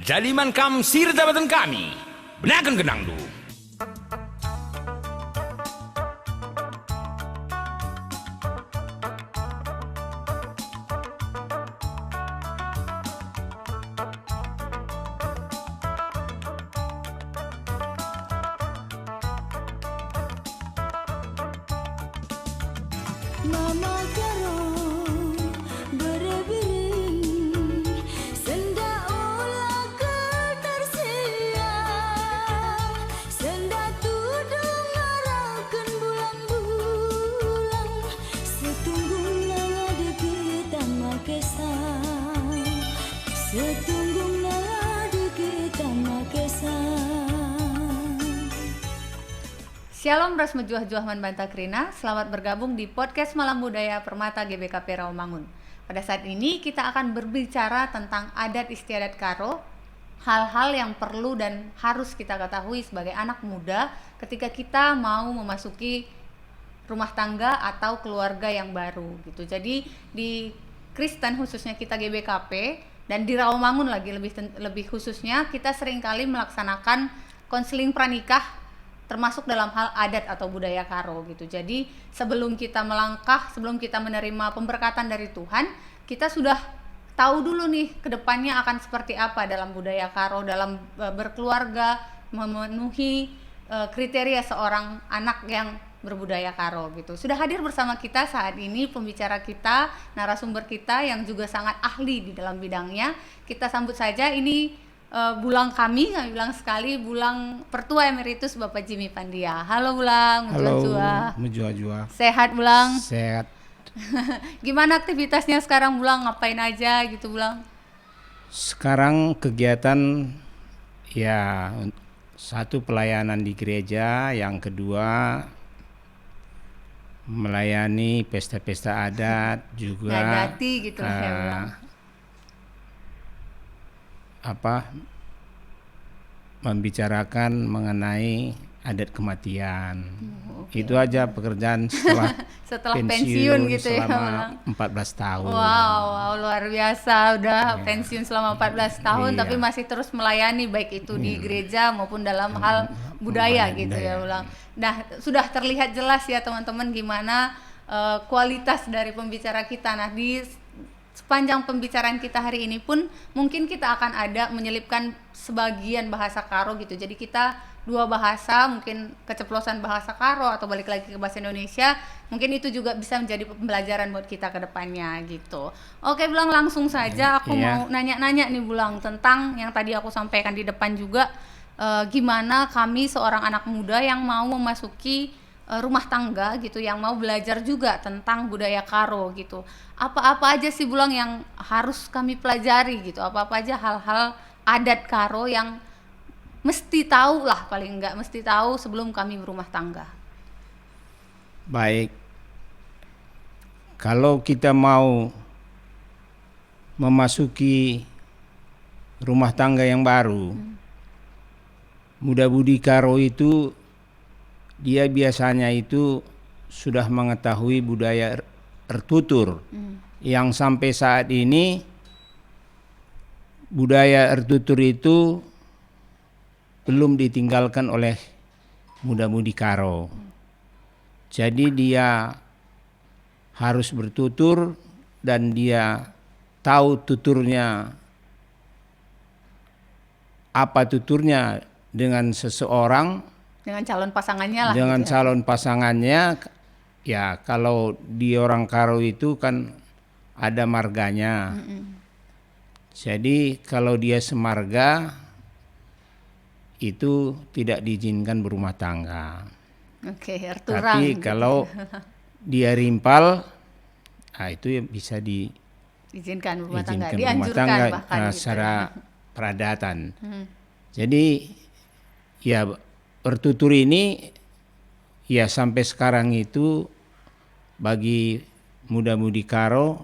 Jaliman kam sir jabatan kami. Benakan genang du. Mama Karo berebering senda ulah ketersia senda tudung ngarakeun bulan-bulan setunggung ngade kita makesan setunggung ngade kita makesan. Shalom ras mejuah-juah man banta krina, selamat bergabung di podcast Malam Budaya Permata GBKP Rawamangun. Pada saat ini kita akan berbicara tentang adat istiadat Karo, hal-hal yang perlu dan harus kita ketahui sebagai anak muda ketika kita mau memasuki rumah tangga atau keluarga yang baru gitu. Jadi di Kristen khususnya kita GBKP dan di Rawamangun lagi lebih khususnya kita seringkali melaksanakan konseling pranikah termasuk dalam hal adat atau budaya Karo gitu. Jadi sebelum kita melangkah, sebelum kita menerima pemberkatan dari Tuhan, kita sudah tahu dulu nih kedepannya akan seperti apa dalam budaya Karo, dalam berkeluarga, memenuhi kriteria seorang anak yang berbudaya Karo gitu. Sudah hadir bersama kita saat ini pembicara kita, narasumber kita yang juga sangat ahli di dalam bidangnya. Kita sambut saja ini Bulang kami bilang sekali Bulang Pertua Emeritus Bapak Jimmy Pandia. Halo Bulang, Mujua-jua. Sehat Bulang? Sehat. Gimana aktivitasnya sekarang Bulang? Ngapain aja gitu Bulang? Sekarang kegiatan ya satu pelayanan di gereja, yang kedua melayani pesta-pesta adat juga. Ngadati gitu ya Bulang. Membicarakan mengenai adat kematian. Okay. Itu aja pekerjaan setelah pensiun gitu ya selama 14 tahun. Wow, luar biasa udah pensiun selama 14 tahun tapi Iya. masih terus melayani baik itu di gereja maupun dalam hal budaya gitu ya Bulang. Nah, sudah terlihat jelas ya teman-teman gimana kualitas dari pembicara kita. Nah, di sepanjang pembicaraan kita hari ini pun mungkin kita akan ada menyelipkan sebagian bahasa Karo gitu. Jadi kita dua bahasa, mungkin keceplosan bahasa Karo atau balik lagi ke bahasa Indonesia, mungkin itu juga bisa menjadi pembelajaran buat kita ke depannya gitu. Oke Bulang, langsung saja aku mau nanya-nanya nih Bulang tentang yang tadi aku sampaikan di depan juga, gimana kami seorang anak muda yang mau memasuki rumah tangga gitu, yang mau belajar juga tentang budaya Karo gitu. Apa-apa aja sih Bulang yang harus kami pelajari gitu? Apa-apa aja hal-hal adat Karo yang mesti tahu lah, paling enggak mesti tahu sebelum kami berumah tangga. Baik. Kalau kita mau memasuki rumah tangga yang baru, muda-mudi Karo itu dia biasanya itu sudah mengetahui budaya ertutur yang sampai saat ini budaya ertutur itu belum ditinggalkan oleh muda-mudi Karo. Jadi dia harus bertutur dan dia tahu tuturnya, apa tuturnya dengan seseorang, Dengan calon pasangannya lah. dengan gitu ya. calon pasangannya. Ya kalau di orang Karo itu kan ada marganya. Jadi kalau dia semarga itu tidak diizinkan berumah tangga. Oke, erturang. Tapi gitu. kalau dia rimpal, itu ya bisa Izinkan berumah tangga, diizinkan berumah dianjurkan tangga bahkan gitu secara ya. peradatan. Jadi ya bertutur ini ya sampai sekarang itu bagi muda-mudi Karo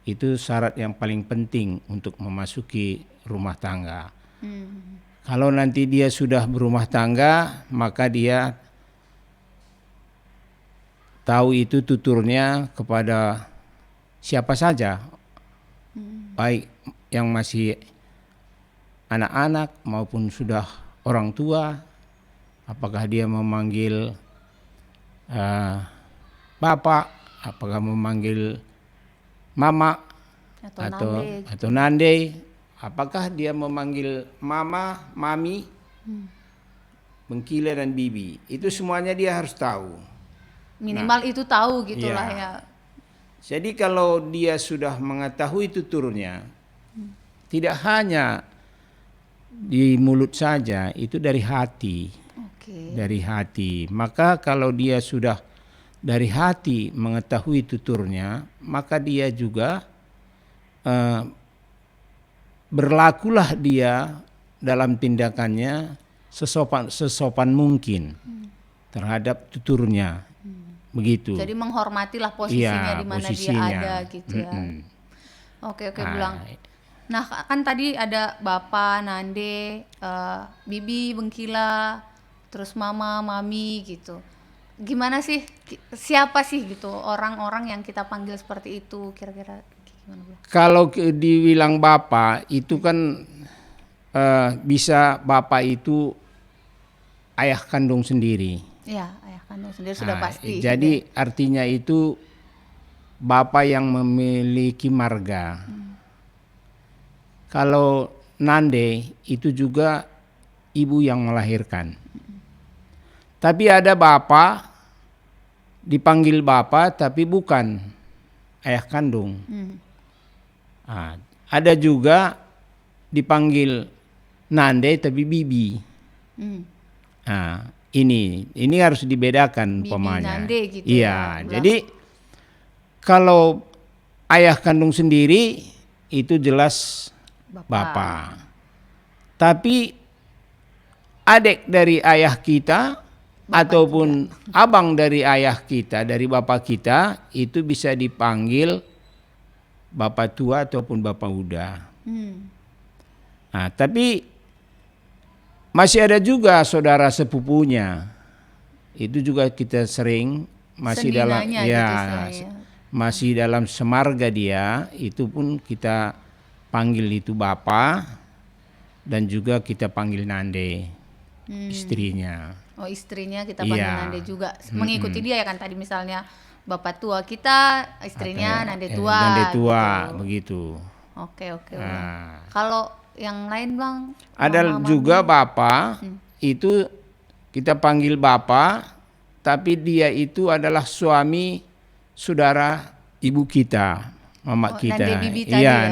itu syarat yang paling penting untuk memasuki rumah tangga. Kalau nanti dia sudah berumah tangga, maka dia tahu itu tuturnya kepada siapa saja, baik yang masih anak-anak maupun sudah orang tua, apakah dia memanggil bapak, apakah memanggil mama atau nande, apakah dia memanggil mama, mami, bengkila dan bibi, itu semuanya dia harus tahu. Minimal itu tahu gitulah Iya. ya. Jadi kalau dia sudah mengetahui tuturnya, tidak hanya di mulut saja, itu dari hati. Oke. Dari hati. Maka kalau dia sudah dari hati mengetahui tuturnya, maka dia juga berlakulah dia dalam tindakannya sesopan mungkin terhadap tuturnya. Begitu. Jadi menghormatilah posisinya di mana dia posisinya. ada gitu ya. Oke Nah, Bulang. Nah kan tadi ada bapak, nande, bibi, bengkila, terus mama, mami gitu. Gimana sih, siapa sih gitu orang-orang yang kita panggil seperti itu kira-kira gimana Bulang? Kalau dibilang bapak itu kan bisa bapak itu ayah kandung sendiri. Iya, ayah kandung sendiri sudah Nah, pasti. jadi artinya itu bapak yang memiliki marga. Kalau nande itu juga ibu yang melahirkan. Tapi ada bapak dipanggil bapak tapi bukan ayah kandung. Nah, ada juga dipanggil nande tapi bibi. Nah, ini harus dibedakan Bibi, umpamanya. nande gitu Iya, ya, Bulang. jadi kalau ayah kandung sendiri itu jelas bapak. Tapi adik dari ayah kita ataupun abang dari ayah kita, dari bapak kita itu bisa dipanggil bapak tua ataupun bapak muda. Nah, tapi masih ada juga saudara sepupunya. Itu juga kita sering masih dalam Seninanya gitu istilahnya. masih dalam semarga dia, itu pun kita panggil itu bapak dan juga kita panggil nande istrinya. Oh istrinya kita panggil Iya. nande juga, mengikuti dia ya kan tadi misalnya bapak tua kita, istrinya Atau, nande tua. nande tua gitu. begitu. Oke Bulang. Nah, Kalau yang lain Bang? ada Mama, juga mami? bapak itu kita panggil bapak, tapi dia itu adalah suami saudara ibu kita, mama Oh, kita. nande bibi tadi Iya, ya?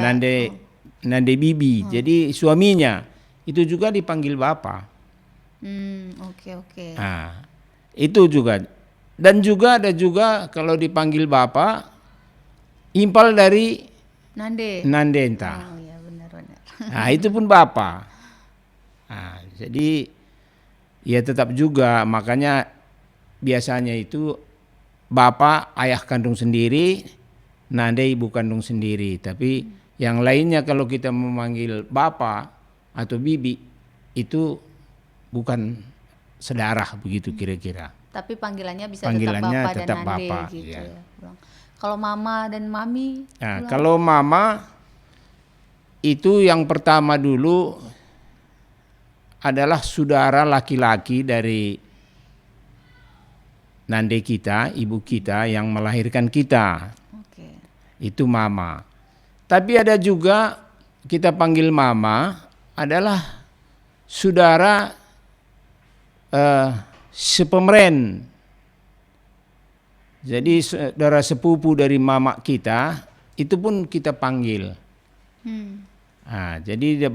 nande bibi. Jadi suaminya itu juga dipanggil bapak. Oke. Nah, itu juga. Dan juga ada juga kalau dipanggil bapak, impal dari Nande. nande entah. Oh iya benar. Nah, itu pun bapak. Nah, jadi ya tetap juga, makanya biasanya itu bapak ayah kandung sendiri, nande ibu kandung sendiri. Tapi yang lainnya kalau kita memanggil bapak atau bibi itu bukan sedarah begitu kira-kira. Tapi panggilannya bisa Panggilannya tetap bapak tetap dan nande bapak, gitu iya. ya. Bulang. Kalau mama dan mami? Nah, Bulang? kalau mama itu yang pertama dulu adalah saudara laki-laki dari nande kita, ibu kita yang melahirkan kita. Oke. Itu mama. Tapi ada juga kita panggil mama adalah saudara sepemeren. Jadi saudara sepupu dari mama kita itu pun kita panggil. Nah, jadi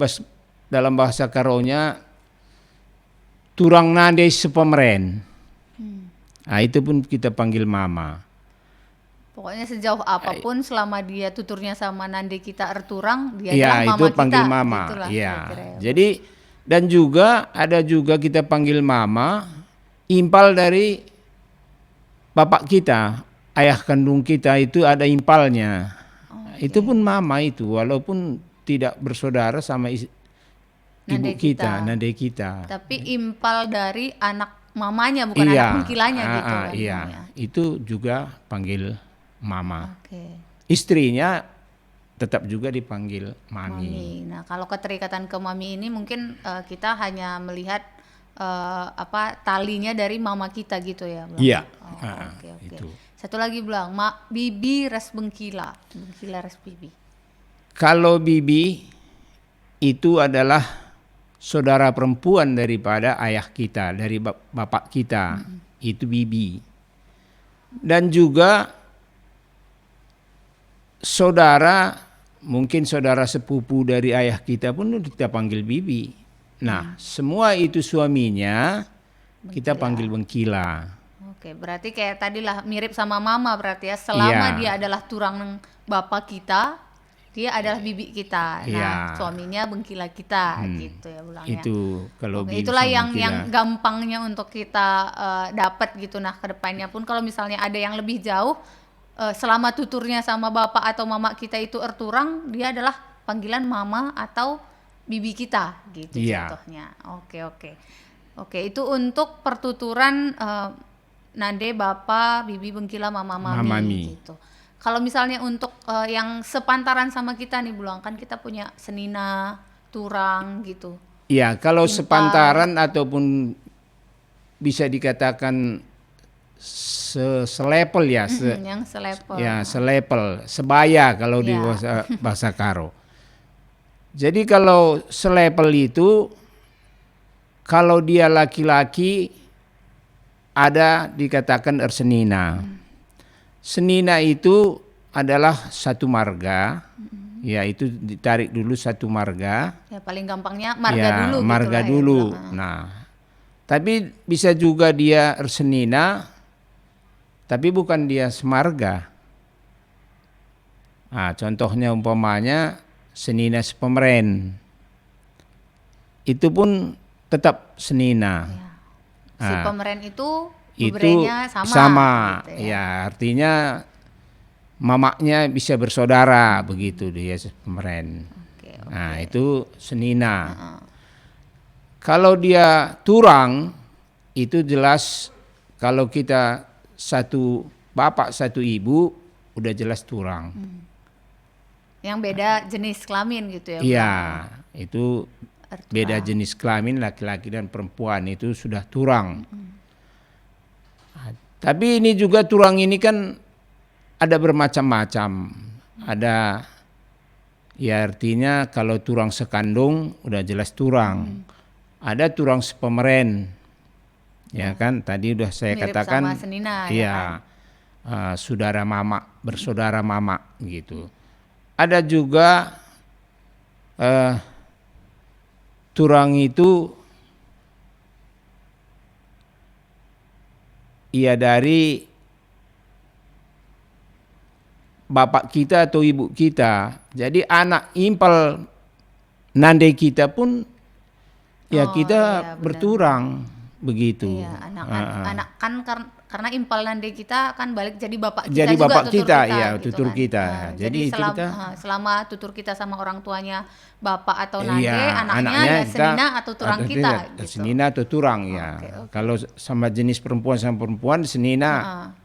dalam bahasa Karonya turang nade sepemeren. Nah, itu pun kita panggil mama. Pokoknya sejauh apapun selama dia tuturnya sama nande kita erturang, dia Iya, adalah mama itu panggil kita. mama. Gitulah Iya. kira-kira ya. Jadi dan juga ada juga kita panggil mama impal dari bapak kita, ayah kandung kita itu ada impalnya. Itu pun mama itu walaupun tidak bersaudara sama ibu Nande kita, kita. nande kita. Tapi impal dari anak mamanya bukan Iya. anak bengkilanya gitu kan. Iya, ya. itu juga panggil mama. Oke. Istrinya tetap juga dipanggil mami. Mami. Nah, kalau keterikatan ke mami ini mungkin kita hanya melihat talinya dari mama kita gitu ya, Blang? Iya. Oke. Itu. Satu lagi, Blang, bibi res bengkila res bibi. Kalau bibi itu adalah saudara perempuan daripada ayah kita, dari bapak kita. Itu bibi. Dan juga mungkin saudara sepupu dari ayah kita pun kita panggil bibi. Nah, semua itu suaminya kita panggil bengkila. Oke, berarti kayak tadi lah mirip sama mama berarti ya. Selama Iya. dia adalah turang bapak kita, dia adalah bibi kita. Nah, Iya. suaminya bengkila kita gitu ya, Blang, ya. Itu kalau Oke, bibi itulah sama yang bengkila. gampangnya untuk kita dapat gitu. Nah, kedepannya pun kalau misalnya ada yang lebih jauh, selama tuturnya sama bapak atau mama kita itu erturang, dia adalah panggilan mama atau bibi kita gitu Iya. contohnya. Oke, itu untuk pertuturan nande bapak, bibi bengkila, mama mami gitu. Kalau misalnya untuk yang sepantaran sama kita nih, Blang, kan kita punya senina, turang gitu. Iya, kalau Impar. sepantaran ataupun bisa dikatakan selepel ya, Yang selepel. ya selepel, sebaya kalau di Iya. bahasa Karo. Jadi kalau selepel itu kalau dia laki-laki ada dikatakan ersenina. Senina itu adalah satu marga, ya itu ditarik dulu satu marga. Ya paling gampangnya marga Ya, dulu gitu marga lah ya, dulu. Blang. Nah, tapi bisa juga dia ersenina, tapi bukan dia semarga. Nah, contohnya umpamanya senina sepemeren, itu pun tetap senina. Si Ah, pemeren itu itu beberenya sama gitu ya. ya artinya mamaknya bisa bersaudara begitu dia sepemeren. Oke. Nah, itu senina. Kalau dia turang, itu jelas kalau kita satu bapak satu ibu udah jelas turang. Yang beda jenis kelamin gitu ya, Iya, Blang? itu Erturang. beda jenis kelamin laki-laki dan perempuan itu sudah turang. Tapi ini juga turang ini kan ada bermacam-macam. Ada ya artinya kalau turang sekandung udah jelas turang. Ada turang sepemeren. Ya kan tadi udah saya Mirip katakan sama senina, ya iya, saudara mama, bersaudara mama gitu. Ada juga turang itu ia dari bapak kita atau ibu kita. Jadi anak impal nande kita pun ya kita iya, benar. berturang begitu. Iya, anak kan karena impal nande kita kan balik jadi bapak kita Jadi juga, bapak tutur kita, kita iya, gitu tutur kan. kita. Nah, Jadi itu selama tutur kita sama orang tuanya bapak atau nande, Iya, anaknya ya senina atau turang kita gitu. Senina atau turang ya. Oke. Kalau sama jenis perempuan sama perempuan senina,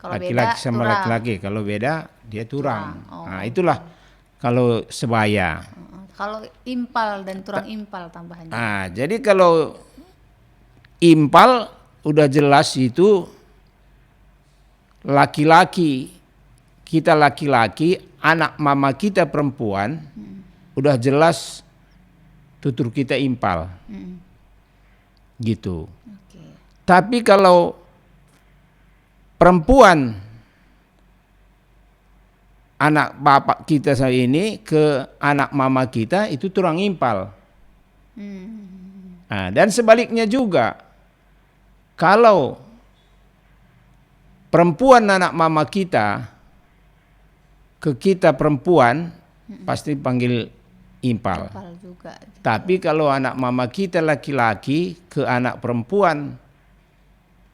Kalau laki-laki beda, sama turang. laki-laki. Kalau beda dia turang. Turang. Oh, Nah, itulah kalau sebaya. Kalau impal dan turang impal tambahannya. Nah, jadi kalau impal udah jelas itu laki-laki, kita laki-laki, anak mama kita perempuan, udah jelas tutur kita impal. Gitu. Oke. Tapi kalau perempuan anak bapak kita saat ini ke anak mama kita itu turang impal. Nah, dan sebaliknya juga, kalau perempuan anak mama kita ke kita perempuan pasti panggil impal. Impal juga. Tapi kalau anak mama kita laki-laki ke anak perempuan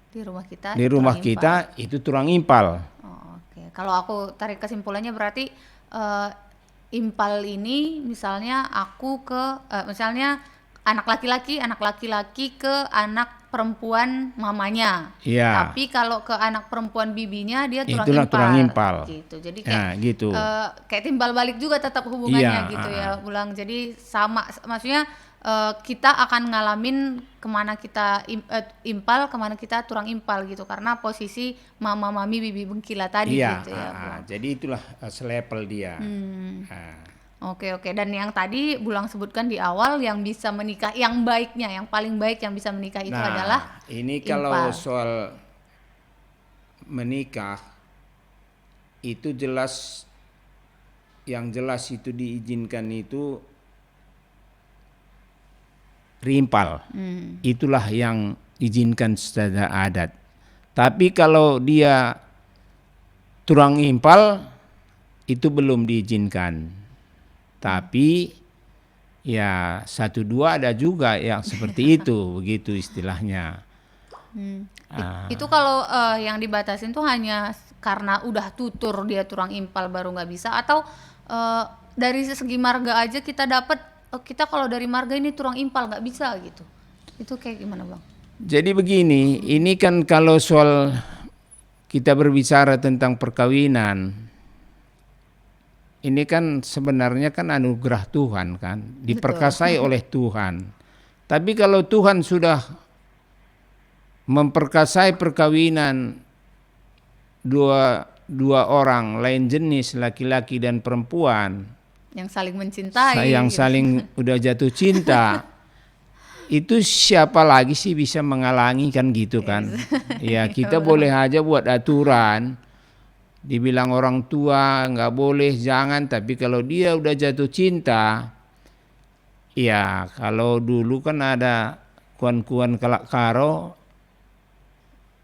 Di rumah kita. di rumah turang impal. kita itu turang impal. Oh, oke. Kalau aku tarik kesimpulannya berarti impal ini misalnya aku ke misalnya anak laki-laki ke anak perempuan mamanya. Iya. Tapi kalau ke anak perempuan bibinya dia tulang Itulah impal. tulang impal. Gitu. Jadi kayak Nah, gitu. kayak timbal balik juga tetap hubungannya Iya, gitu ya, Bulang. Jadi sama, maksudnya kita akan ngalamin kemana kita impal, kemana kita tulang impal gitu, karena posisi mama, mami, bibi bengkila tadi Iya, gitu ya, Bulang. jadi itulah selevel dia. Nah, Oke. Dan yang tadi Bulang sebutkan di awal, yang bisa menikah, yang baiknya, yang paling baik yang bisa menikah itu adalah ini impal. kalau soal menikah itu jelas, yang jelas itu diizinkan itu rimpal. Itulah yang diizinkan secara adat. Tapi kalau dia tulang impal itu belum diizinkan. Tapi ya 1-2 ada juga yang seperti itu, begitu istilahnya. Itu kalau yang dibatasin tuh hanya karena udah tutur dia tulang impal baru nggak bisa, atau dari segi marga aja kita dapat, kita kalau dari marga ini tulang impal nggak bisa gitu. Itu kayak gimana, Bang? Jadi begini, ini kan kalau soal kita berbicara tentang perkawinan, ini kan sebenarnya kan anugerah Tuhan kan, diperkasai oleh Tuhan. Tapi kalau Tuhan sudah memperkasai perkawinan dua orang lain jenis, laki-laki dan perempuan, Yang saling mencintai. yang gitu. saling udah jatuh cinta, itu siapa lagi sih bisa menghalangi kan gitu kan? Ya kita boleh aja buat aturan, dibilang orang tua nggak boleh, jangan. Tapi kalau dia udah jatuh cinta, ya kalau dulu kan ada kuan-kuan kalak karo,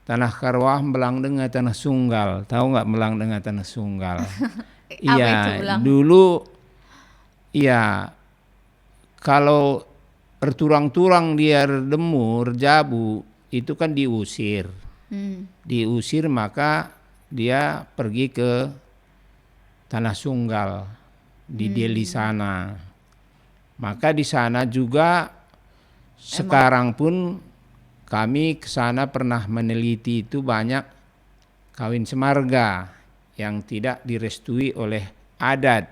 tanah karwah melang dengan tanah sunggal. Tahu nggak melang dengan tanah sunggal? Apa itu, Iya, Blang? dulu ya kalau berturang-turang dia demu, jabu, itu kan diusir. Diusir maka dia pergi ke tanah sunggal di Delhi sana. Maka di sana juga sekarang pun kami ke sana pernah meneliti, itu banyak kawin semarga yang tidak direstui oleh adat.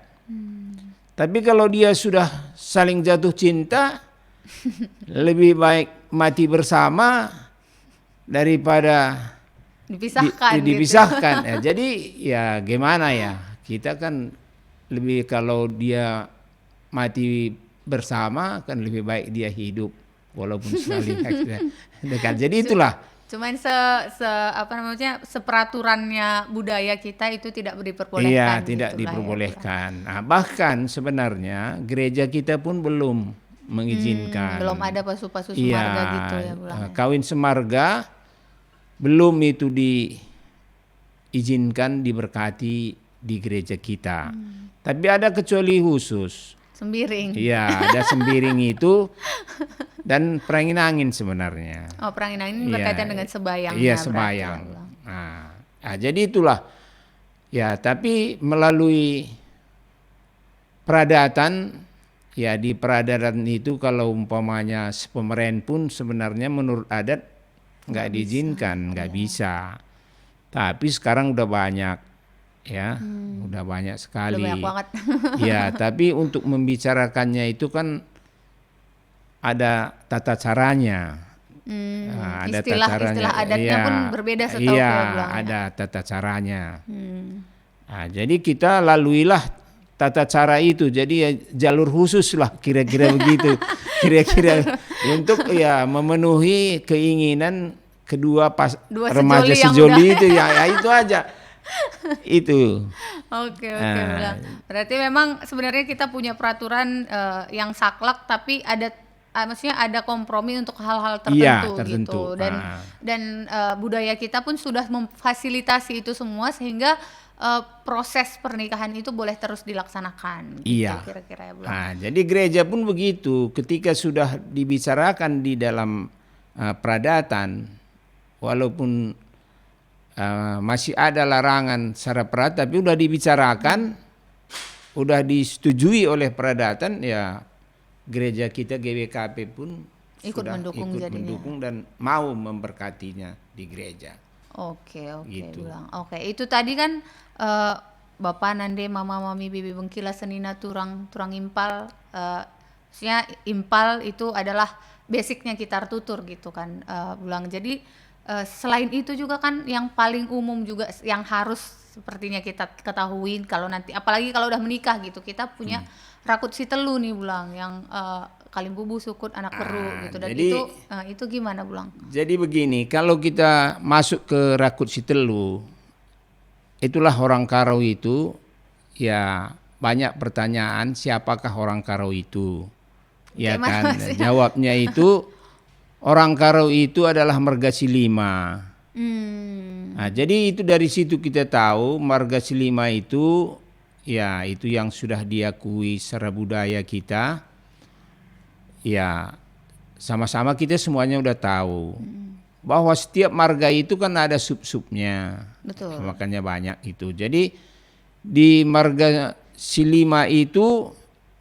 Tapi kalau dia sudah saling jatuh cinta, lebih baik mati bersama daripada Dipisahkan. gitu. dipisahkan. Ya, jadi ya gimana ya, kita kan lebih, kalau dia mati bersama kan lebih baik dia hidup walaupun saling dekat. Jadi itulah. Cuman apa namanya, seperaturannya budaya kita itu tidak diperbolehkan. Iya, tidak gitulah diperbolehkan. Nah, bahkan sebenarnya gereja kita pun belum mengizinkan. Belum ada pasu-pasu Iya, semarga gitu ya, Bulang. kawin semarga belum itu diizinkan, diberkati di gereja kita. Tapi ada kecuali khusus. Sembiring. Iya, ada sembiring itu dan perangin angin sebenarnya. Oh, perangin angin Iya, berkaitan dengan sebayang. Iya, sebayang. Nah, jadi itulah. Ya, tapi melalui peradatan, ya di peradatan itu kalau umpamanya pemerintah pun sebenarnya menurut adat nggak diizinkan, nggak bisa. Tapi sekarang udah banyak, ya, udah banyak sekali. Udah banyak banget. Ya, tapi untuk membicarakannya itu kan ada tata caranya. Nah, ada tata caranya. Istilah adatnya pun berbeda setahu Iya, saya, Bulang, ya. ada tata caranya. Nah, jadi kita laluilah tata cara itu. Jadi ya jalur khusus lah kira-kira begitu. Kira-kira untuk ya memenuhi keinginan kedua Dua remaja sejoli yang sejoli udah. itu ya itu aja. Itu. Oke, Bulang. Berarti memang sebenarnya kita punya peraturan yang saklek, tapi maksudnya ada kompromi untuk hal-hal tertentu, Iya, tertentu. gitu. Dan budaya kita pun sudah memfasilitasi itu semua sehingga proses pernikahan itu boleh terus dilaksanakan. Gitu, Iya. kira-kira ya, Bulang. Nah, jadi gereja pun begitu. Ketika sudah dibicarakan di dalam peradatan, walaupun masih ada larangan secara peradat, tapi udah dibicarakan, udah disetujui oleh peradatan, ya gereja kita GBKP pun Ikut sudah mendukung ikut jadinya. mendukung dan mau memberkatinya di gereja. Oke, Gitu. Bulang. Oke, itu tadi kan eh, Bapak Nande, Mama Mami, Bibi Bengkila, Senina, Turang, Turang Impal. Maksudnya Impal itu adalah basicnya gitar tutur gitu kan, Bulang. Jadi selain itu juga kan yang paling umum juga yang harus sepertinya kita ketahui kalau nanti, apalagi kalau udah menikah gitu, kita punya rakut sitelu nih Bulang, yang kalimbubu, sukut, anak peru gitu. Dan jadi- itu gimana Bulang? Jadi begini, kalau kita masuk ke rakut sitelu, itulah orang Karo itu, ya banyak pertanyaan siapakah orang Karo itu. Ya Gimana kan, maksudnya? jawabnya itu orang Karo itu adalah marga Silima. Nah, jadi itu dari situ kita tahu marga Silima itu, ya itu yang sudah diakui secara budaya kita. Ya sama-sama kita semuanya udah tahu bahwa setiap marga itu kan ada sub-subnya. Betul. Makanya banyak itu. Jadi di marga Silima itu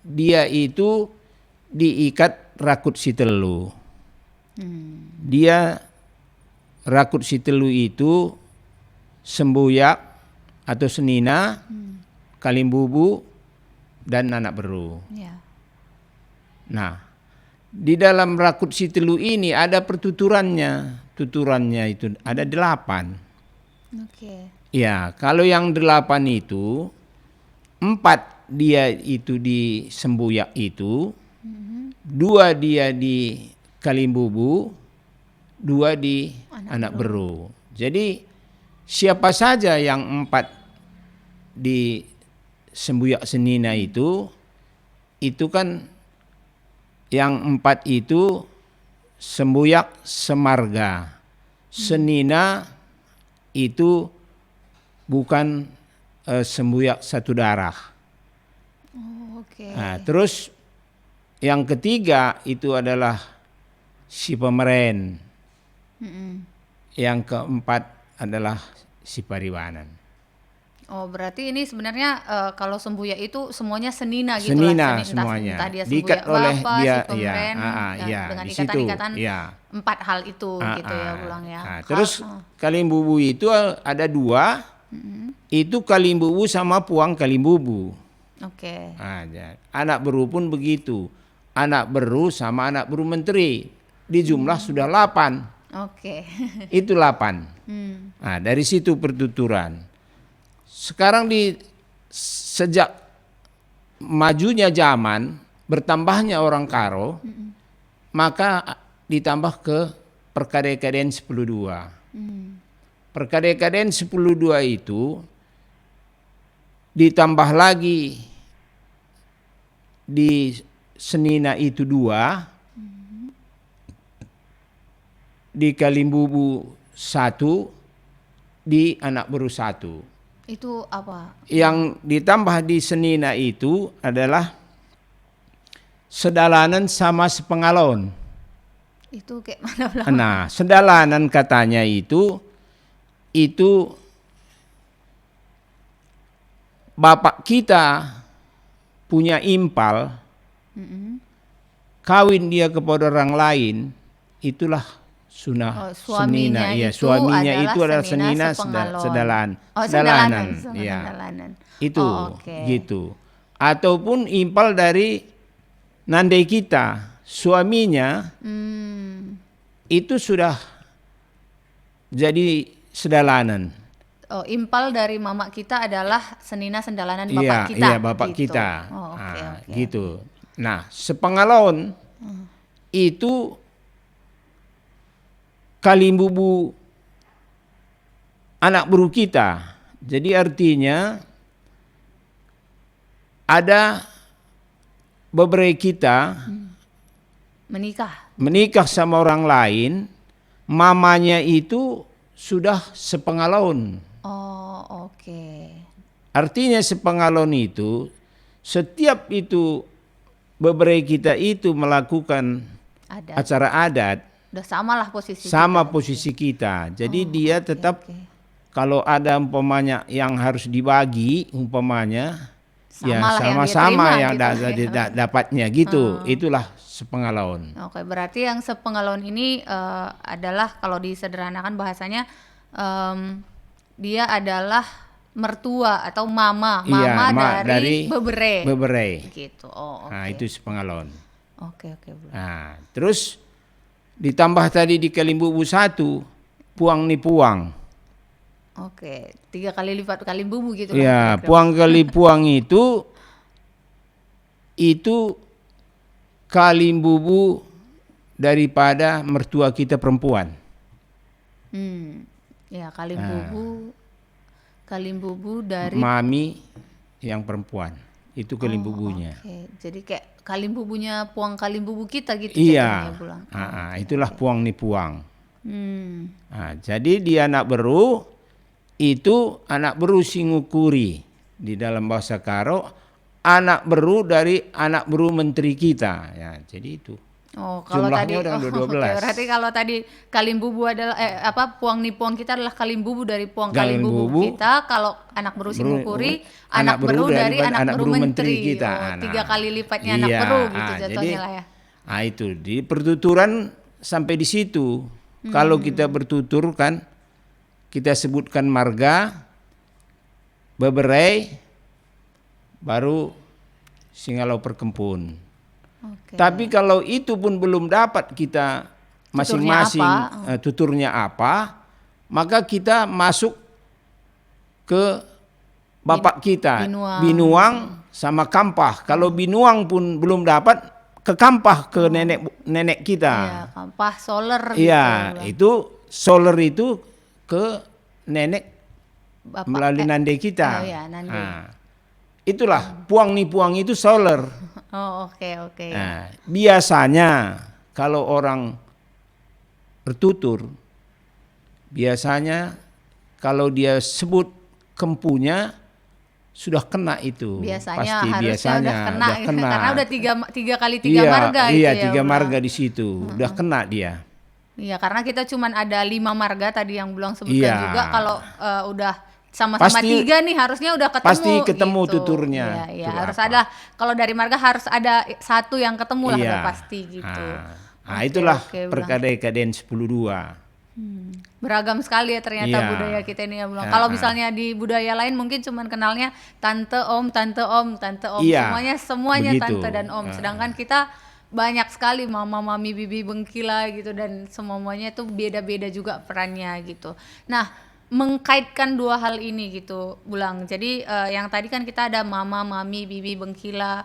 dia itu diikat rakut sitelu. Dia rakut sitelu itu semboyak atau senina, kalimbubu dan anak beru. Ya. Nah, di dalam rakut sitelu ini ada pertuturannya. Tuturannya itu ada 8. Oke. Ya, kalau yang 8 itu 4 dia itu di semboyak itu, 2 dia di kalimbubu, 2 di anak beru. Jadi siapa saja yang 4 di semboyak senina itu kan yang 4 itu semboyak semarga. Senina itu bukan semboyak satu darah. Oh, oke. Nah, terus yang ketiga itu adalah si pemeren. Yang keempat adalah si pariwanan. Oh, berarti ini sebenarnya kalau sembuya itu semuanya senina gitu Senina lah. semuanya. Entah dia Diikat sembuya oleh bapak, dia, si pemeren, iya, dengan di situ, ikatan-ikatan iya. 4 hal itu gitu ya Bulang ya. Nah, terus kalimbubu itu ada 2, itu kalimbubu sama puang kalimbubu. Oke. Nah, anak beru pun begitu. Anak beru sama anak beru menteri. Di jumlah sudah 8. Oke. Itu 8. Nah, dari situ pertuturan. Sekarang sejak majunya zaman, bertambahnya orang Karo, maka ditambah ke Perkadekaden 10.2. Perkadekaden 10.2 itu ditambah lagi di senina itu 2, di kalimbubu 1, di anak beru 1. Itu apa? Yang ditambah di senina itu adalah sedalanan sama sepengalon. Itu kayak mana Bulang? Nah, sedalanan katanya itu bapak kita punya impal, kawin dia kepada orang lain, itulah sunah senina. Ya, suaminya itu adalah senina sedalanan. Oh, sedalanan. Ya. Sedalanan. Itu Oh, oke. gitu. Ataupun impal dari nande kita, suaminya itu sudah jadi sedalanan. Oh, impal dari mama kita adalah senina sendalanan bapak Iya, kita. iya bapak gitu. kita. Oh, oke, Nah, oke. gitu. Nah, sepengalon itu kalimbubu anak beru kita. Jadi artinya ada beberapa kita menikah sama orang lain, mamanya itu sudah sepengalon. Oh, oke. Artinya sepengalon itu setiap itu beberapa kita itu melakukan Ada. acara adat Udah samalah posisi sama kita. posisi kita. Jadi Oh, dia oke, tetap oke. kalau ada umpamanya yang harus dibagi umpamanya ya Samalah yang dia sama-sama terima yang gitu. dapatnya gitu. Itulah sepengalaun. Oke, berarti yang sepengalaun ini adalah kalau disederhanakan bahasanya dia adalah mertua atau mama Iya, dari Bebere. Bebere. Gitu. Oh, oke. Nah, itu sepengalaun. Oke, Bro. Nah, terus ditambah tadi di Kalimbubu 1, puang ni puang. Oke, 3 kali lipat Kalimbubu gitu Ya, kan. puang kali puang itu Kalimbubu daripada mertua kita perempuan. Ya, Kalimbubu dari Mami yang perempuan. Itu Kalimbubunya. Oke, jadi kayak Kalimbubunya puang Kalimbubu kita gitu Iya. jadinya, Bulang. Itulah puang ni puang. Hmm. Nah, jadi di anak beru itu anak beru singukuri di dalam bahasa Karo, anak beru dari anak beru menteri kita. Ya, jadi itu. Oh, kalau Jumlahnya tadi udah oke, 12. berarti kalau tadi Kalimbubu adalah puang ni puang kita adalah Kalimbubu dari puang Kalimbubu. Kalimbubu kita, kalau anak beru Singukuri anak beru dari anak beru menteri kita. Oh, 3 kali lipatnya anak beru gitu jatuhnya lah ya. Nah, itu di pertuturan sampai di situ. Kalau kita bertutur kan kita sebutkan marga, Beberei, baru Singalau Perkempun. Oke. Tapi kalau itu pun belum dapat kita masing-masing tuturnya apa, maka kita masuk ke bapak kita, Binuang sama Kampah. Kalau Binuang pun belum dapat, ke Kampah, ke nenek kita. Iya, Kampah Soler Iya, gitu. itu Soler itu ke nenek Bapak, melalui nande kita. Oh ya, nande. Nah, itulah puang ni puang itu Soler. Oh, oke. Nah, biasanya kalau orang bertutur, biasanya kalau dia sebut kempunya sudah kena itu. Biasanya Pasti harusnya biasanya udah kena. Karena udah tiga kali tiga iya, marga itu iya, ya. 3 marga di situ. Udah kena dia. Iya, karena kita cuman ada 5 marga tadi yang Bulang sebutkan Iya. juga. Kalau udah sama-sama Pasti- 3 nih harusnya udah ketemu. pasti ketemu gitu. tuturnya. Iya, Tutur harus apa. ada. Kalau dari marga harus ada 1 yang ketemu lah Iya. udah pasti gitu. Nah, Oke, itulah oke, Bulang. perkadaian 10-2. Beragam sekali ya ternyata Iya. budaya kita ini ya Bulang. Kalau misalnya di budaya lain mungkin cuman kenalnya tante om. Iya, Semuanya begitu. tante dan om. Sedangkan kita banyak sekali mama, mami, bibi, bengkila gitu, dan semuanya itu beda-beda juga perannya gitu. Nah, mengkaitkan 2 hal ini gitu Bulang. Jadi yang tadi kan kita ada mama, mami, bibi, bengkila,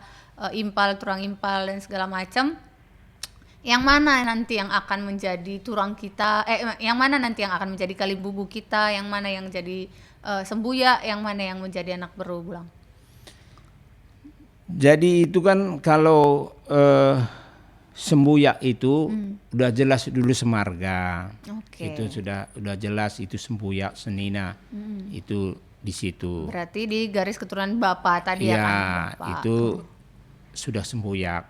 impal, turang impal dan segala macam. Yang mana nanti yang akan menjadi turang kita, yang mana nanti yang akan menjadi Kalimbubu kita, yang mana yang jadi sembuya, yang mana yang menjadi anak beru, Bulang. Jadi itu kan kalau sembuyak itu udah jelas dulu semarga. Oke. Itu sudah jelas itu sembuyak senina. Itu di situ. Berarti di garis keturunan bapak tadi ya kan? Ya, Bapak. itu sudah sembuyak.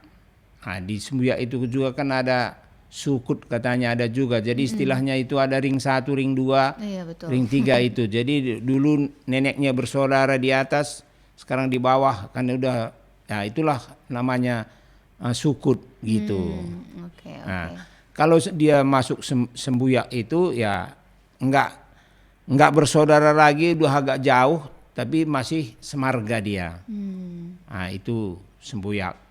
Nah, di sembuyak itu juga kan ada sukut katanya ada juga. Jadi istilahnya itu ada ring 1, ring 2, Iya, betul. ring 3 itu. Jadi dulu neneknya bersaudara di atas, sekarang di bawah kan udah, ya itulah namanya sukut gitu. Oke. Nah, kalau dia masuk sembuyak itu ya enggak bersaudara lagi, udah agak jauh tapi masih semarga dia. Nah, itu sembuyak.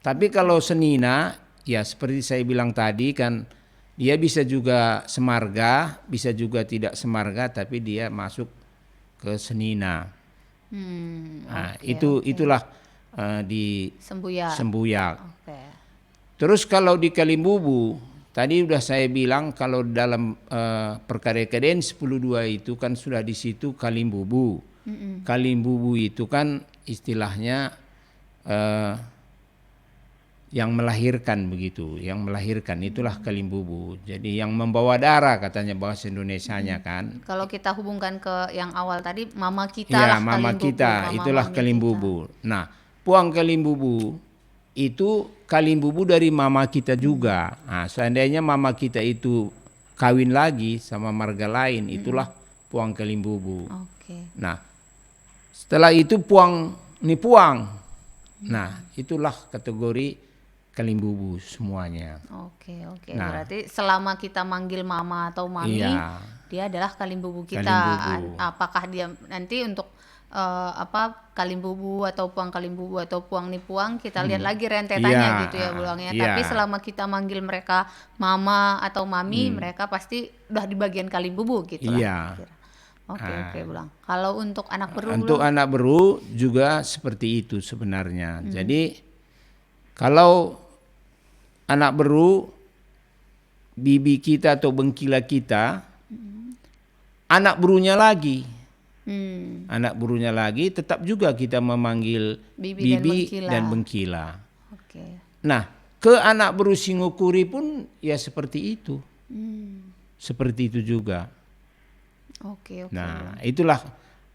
Tapi kalau senina ya seperti saya bilang tadi kan dia bisa juga semarga, bisa juga tidak semarga, tapi dia masuk ke senina. Nah, itulah di sembuyak. Oke. Terus kalau di Kalimbubu, tadi udah saya bilang kalau dalam perkadaian 10-2 itu kan sudah di situ Kalimbubu. Kalimbubu itu kan istilahnya yang melahirkan begitu, yang melahirkan itulah Kalimbubu. Jadi yang membawa darah katanya bahasa Indonesianya kan. Kalau kita hubungkan ke yang awal tadi, mama kita Ya, lah mama Kalimbubu, kita, mama itulah mami Kalimbubu. Nah, puang Kalimbubu itu Kalimbubu dari mama kita juga. Nah, seandainya mama kita itu kawin lagi sama marga lain, itulah puang Kalimbubu. kita. Oke. Nah, setelah itu puang nipuang. Nah, itulah kategori kalimbubu semuanya. Oke. Nah. Berarti selama kita manggil mama atau mami, Iya. dia adalah kalimbubu kita. Kalimbubu. Apakah dia nanti untuk kalimbubu atau puang kalimbubu atau puang nipuang, kita lihat lagi rentetannya Iya, gitu ya bulangnya. iya. Tapi selama kita manggil mereka mama atau mami, mereka pasti udah di bagian kalimbubu gitu Iya. lah. Oke bulang. Kalau untuk anak beru, Untuk Bulang? anak beru juga seperti itu sebenarnya. Jadi kalau anak beru, bibi kita atau bengkila kita, anak berunya lagi. Anak berunya lagi tetap juga kita memanggil Bibi dan bengkila. Oke. Nah, ke anak beru Singokuri pun ya seperti itu. Seperti itu juga. Oke. Nah, itulah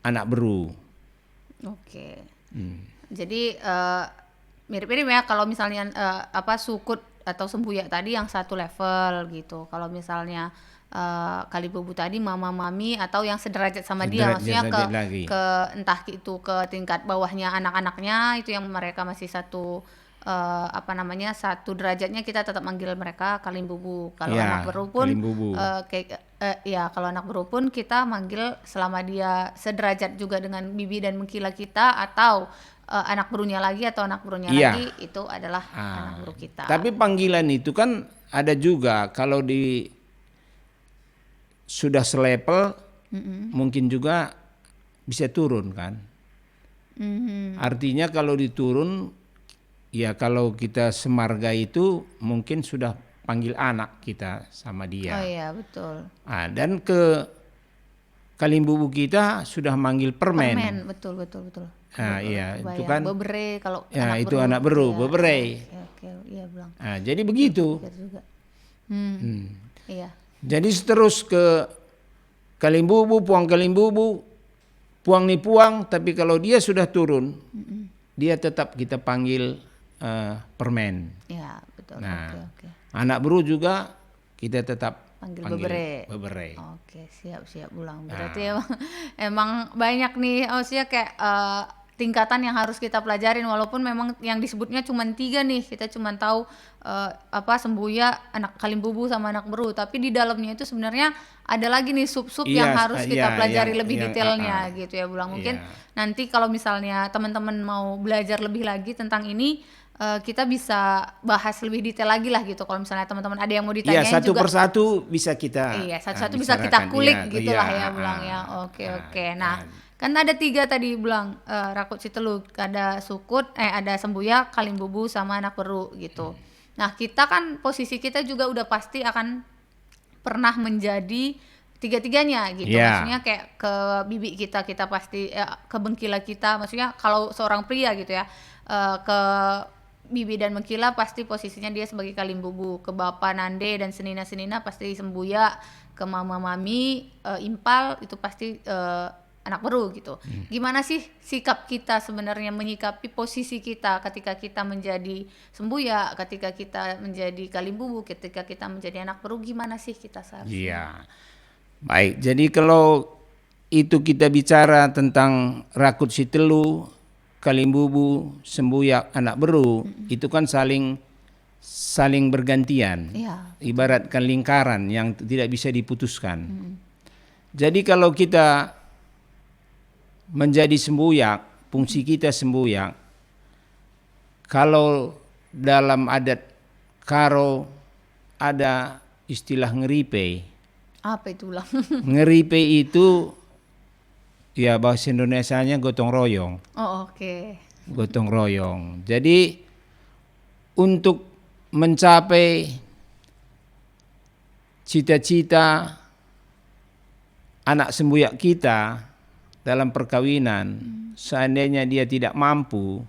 anak beru. Oke. Jadi mirip-mirip ya kalau misalnya sukut atau sembuyak tadi yang satu level gitu. Kalau misalnya kalibubu tadi mama mami atau yang sederajat sama dia, maksudnya ke entah itu ke tingkat bawahnya anak-anaknya itu yang mereka masih satu satu derajatnya, kita tetap manggil mereka kalimbubu. Kalau Ya, anak beru pun kalimbubu. kalau anak beru pun kita manggil selama dia sederajat juga dengan bibi dan mengkila kita, atau anak berunya lagi atau anak berunya Iya. lagi, itu adalah anak beru kita. Tapi panggilan itu kan ada juga kalau sudah selevel, mungkin juga bisa turun kan. Artinya kalau diturun, ya kalau kita semarga itu mungkin sudah panggil anak kita sama dia. Oh iya betul. Dan ke kalimbubu kita sudah manggil permen. Betul. Iya, itu Bayang. kan. Bebere kalau Ya, anak itu beru. anak beru, Iya, bebere. Oke, iya bilang. Jadi begitu. Betul juga. Iya. Jadi terus ke kalimbubu, puang nipuang, tapi kalau dia sudah turun, dia tetap kita panggil permen. Iya, betul. Nah, Oke. anak beru juga kita tetap Panggil bebere. Oke, siap bulang. Berarti emang banyak nih, maksudnya kayak tingkatan yang harus kita pelajarin, walaupun memang yang disebutnya cuma 3 nih, kita cuma tahu sembuya, anak kalimbubu sama anak beru, tapi di dalamnya itu sebenarnya ada lagi nih sub-sub yang harus kita pelajari lebih detailnya gitu ya bulang. Mungkin nanti kalau misalnya teman-teman mau belajar lebih lagi tentang ini, kita bisa bahas lebih detail lagi lah gitu. Kalau misalnya teman-teman ada yang mau ditanyain Iya, satu juga, persatu bisa kita. iya, satu-satu bisa kita kulik gitulah ya bulang ya. Oke. Nah, kan ada 3 tadi bulang, rakut sitelu, ada sukut, ada sembuya, kalimbubu sama anak beru gitu. Nah, kita kan posisi kita juga udah pasti akan pernah menjadi 3-tiganya gitu. Maksudnya kayak ke bibi kita pasti, ke bengkila kita, maksudnya kalau seorang pria gitu ya, ke bibi dan mengkila pasti posisinya dia sebagai kalimbubu, ke bapak nande dan senina pasti sembuya, ke mama mami impal itu pasti anak beru gitu. Gimana sih sikap kita sebenarnya menyikapi posisi kita ketika kita menjadi sembuya, ketika kita menjadi kalimbubu, ketika kita menjadi anak beru, gimana sih kita seharusnya? Iya. Baik, jadi kalau itu kita bicara tentang rakut sitelu, kalimbubu, sembuyak, anak beru, itu kan saling bergantian. Iya. Ibaratkan lingkaran yang tidak bisa diputuskan. Jadi kalau kita menjadi sembuyak, fungsi kita sembuyak, kalau dalam adat Karo ada istilah ngeripe. Apa itu ulang? Ngeripe itu ya bahasa Indonesianya gotong royong. Oh, oke. Gotong royong. Jadi untuk mencapai cita-cita anak sembuyak kita dalam perkawinan, seandainya dia tidak mampu,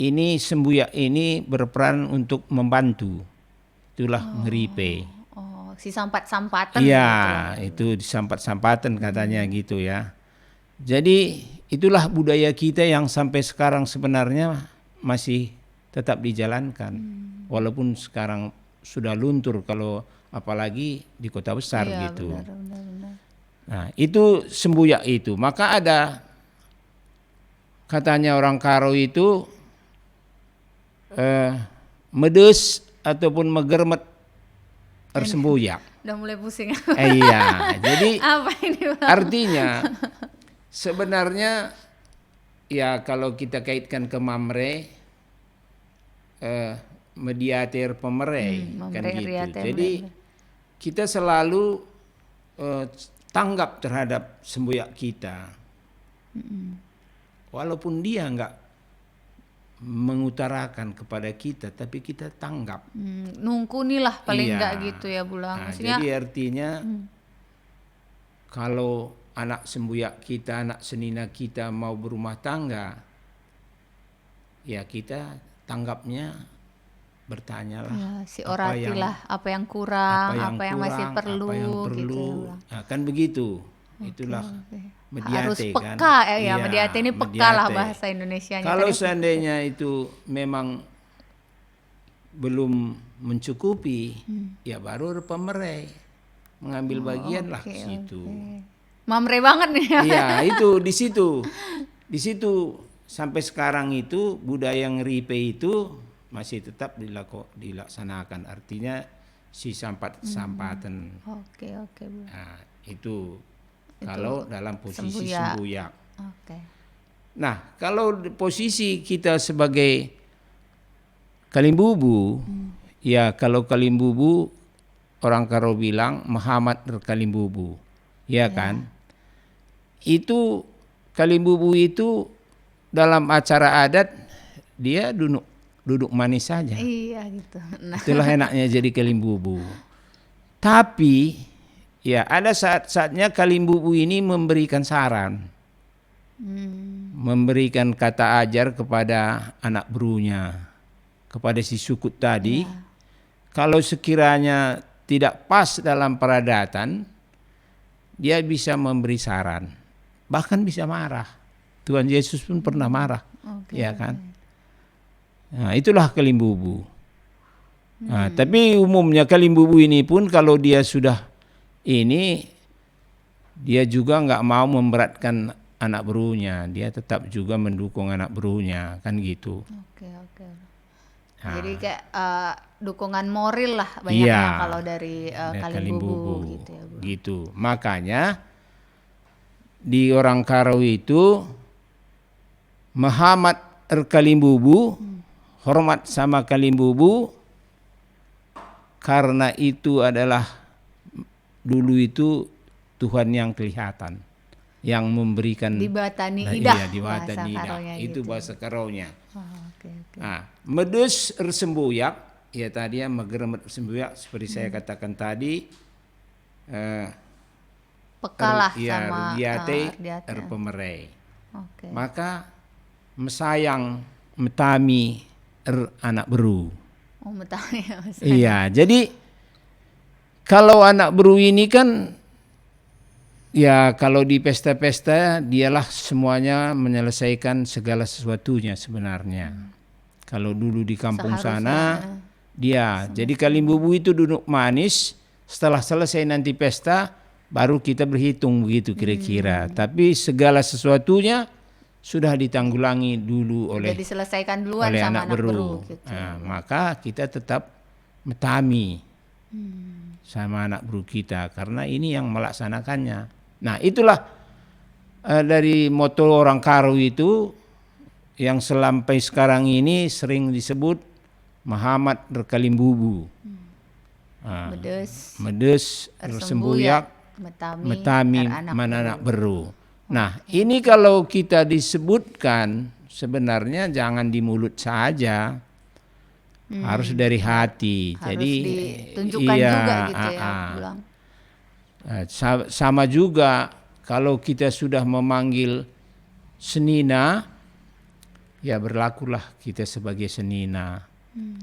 ini sembuyak ini berperan untuk membantu. Itulah ngeripe. Oh, si sampat-sampatan Iya, gitu. itu disampat-sampatan katanya gitu ya. Jadi itulah budaya kita yang sampai sekarang sebenarnya masih tetap dijalankan. Walaupun sekarang sudah luntur, kalau apalagi di kota besar Iya, gitu. benar. Nah, itu sembuyak itu. Maka ada katanya orang Karo itu medes ataupun megermet ersembuyak. Udah mulai pusing. Iya, jadi Apa ini, Bang? artinya sebenarnya ya kalau kita kaitkan ke mamre, mediator pemerai kan Mamre gitu. riate Jadi kita selalu tanggap terhadap semboyak kita, walaupun dia nggak mengutarakan kepada kita, tapi kita tanggap. Nungkuni lah paling Iya. enggak gitu ya Bulang. Nah, Maksudnya jadi artinya kalau anak semboyak kita, anak senina kita mau berumah tangga, ya kita tanggapnya bertanyalah. ya, si apa orati yang- lah apa yang kurang, apa yang masih kurang, perlu, apa yang gitu perlu. ya Bulang. Nah, kan begitu. Itulah mediate Harus kan. peka ya, Iya, mediate ini peka lah mediate. bahasa Indonesianya. Kalau Tadi- seandainya itu memang belum mencukupi, ya baru pemerai mengambil bagian lah oke, situ. Mamre banget nih ya. Iya, itu di situ sampai sekarang itu budaya ngeripe itu masih tetap dilaksanakan. Artinya si sampatan. Oke, Bulang. Nah, itu kalau dalam posisi sembuyak. sembuyak. Oke. Nah, kalau posisi kita sebagai kalimbubu, ya kalau kalimbubu orang Karo bilang Muhammad kalimbubu, ya kan? Itu kalimbubu itu dalam acara adat dia duduk manis saja. Iya gitu. Nah, Itulah enaknya jadi kalimbubu. Tapi ya ada saat-saatnya kalimbubu ini memberikan saran. Memberikan kata ajar kepada anak berunya, kepada si sukut tadi. Kalau sekiranya tidak pas dalam peradatan, dia bisa memberi saran. Bahkan bisa marah. Tuhan Yesus pun pernah marah. Ya kan? Nah, itulah kalimbubu. Nah, tapi umumnya kalimbubu ini pun kalau dia sudah ini, dia juga nggak mau memberatkan anak berunya. Dia tetap juga mendukung anak berunya, kan gitu. oke. Nah. Jadi kayak dukungan moral lah banyaknya Iya. kalau dari kalimbubu gitu ya, Bu. Gitu. Makanya di orang Karo itu Muhammad kalimbubu, hormat sama kalimbubu, karena itu adalah dulu itu Tuhan yang kelihatan, yang memberikan Dibatani Nah, idah. iya, dibatani bahasa idah. Karonya Itu gitu. bahasa Karonya. Oh, oke. Nah, medes sembuyak, ya tadi ya megeremet sembuyak seperti saya katakan tadi. Peka lah Ya, sama riate Riate. pemerai. Oke. Maka mesayang metami anak beru. Oh, betah ya Mas. Iya, jadi kalau anak beru ini kan ya kalau di pesta-pesta dialah semuanya menyelesaikan segala sesuatunya sebenarnya. Kalau dulu di kampung sana dia. Jadi kalimbubu itu duduk manis, setelah selesai nanti pesta baru kita berhitung begitu kira-kira. Tapi segala sesuatunya sudah ditanggulangi dulu Udah oleh diselesaikan duluan oleh sama anak beru. gitu. Nah, maka kita tetap metami sama anak beru kita karena ini yang melaksanakannya. Nah, itulah dari moto orang Karo itu yang sampai sekarang ini sering disebut Muhammad kalimbubu. Nah, medes sembuyak metami mananak beru. Nah, ini kalau kita disebutkan sebenarnya jangan di mulut saja. Harus dari hati. Harus Jadi ditunjukkan juga gitu ya, Bulang. Sama juga kalau kita sudah memanggil senina, ya berlakulah kita sebagai senina.